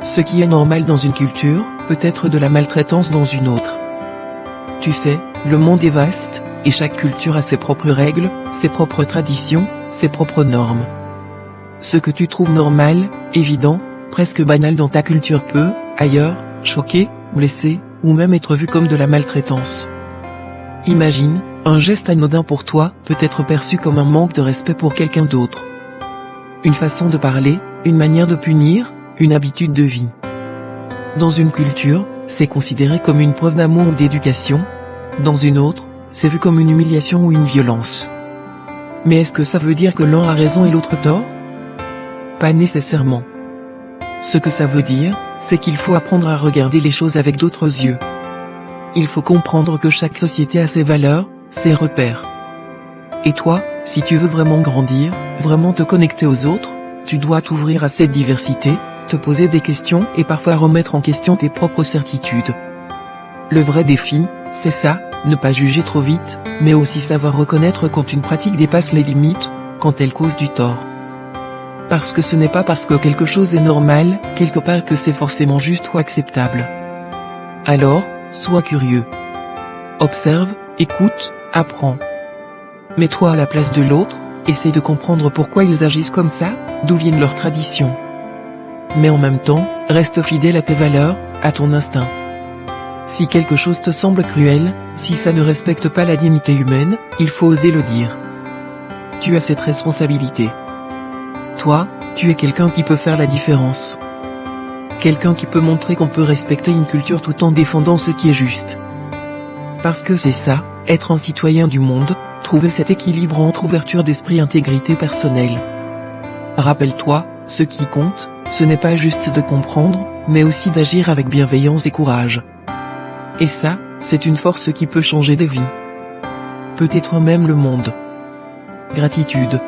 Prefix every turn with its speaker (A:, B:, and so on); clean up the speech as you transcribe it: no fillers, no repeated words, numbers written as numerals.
A: Ce qui est normal dans une culture, peut être de la maltraitance dans une autre. Tu sais, le monde est vaste, et chaque culture a ses propres règles, ses propres traditions, ses propres normes. Ce que tu trouves normal, évident, presque banal dans ta culture peut, ailleurs, choquer, blesser, ou même être vu comme de la maltraitance. Imagine, un geste anodin pour toi peut être perçu comme un manque de respect pour quelqu'un d'autre. Une façon de parler, une manière de punir, une habitude de vie. Dans une culture, c'est considéré comme une preuve d'amour ou d'éducation. Dans une autre, c'est vu comme une humiliation ou une violence. Mais est-ce que ça veut dire que l'un a raison et l'autre tort? Pas nécessairement. Ce que ça veut dire, c'est qu'il faut apprendre à regarder les choses avec d'autres yeux. Il faut comprendre que chaque société a ses valeurs, ses repères. Et toi, si tu veux vraiment grandir, vraiment te connecter aux autres, tu dois t'ouvrir à cette diversité, te poser des questions et parfois remettre en question tes propres certitudes. Le vrai défi, c'est ça, ne pas juger trop vite, mais aussi savoir reconnaître quand une pratique dépasse les limites, quand elle cause du tort. Parce que ce n'est pas parce que quelque chose est normal, quelque part que c'est forcément juste ou acceptable. Alors, sois curieux. Observe, écoute, apprends. Mets-toi à la place de l'autre, essaie de comprendre pourquoi ils agissent comme ça, d'où viennent leurs traditions. Mais en même temps, reste fidèle à tes valeurs, à ton instinct. Si quelque chose te semble cruel, si ça ne respecte pas la dignité humaine, il faut oser le dire. Tu as cette responsabilité. Toi, tu es quelqu'un qui peut faire la différence. Quelqu'un qui peut montrer qu'on peut respecter une culture tout en défendant ce qui est juste. Parce que c'est ça, être un citoyen du monde, trouver cet équilibre entre ouverture d'esprit et intégrité personnelle. Rappelle-toi, ce qui compte, ce n'est pas juste de comprendre, mais aussi d'agir avec bienveillance et courage. Et ça, c'est une force qui peut changer des vies. Peut-être même le monde. Gratitude.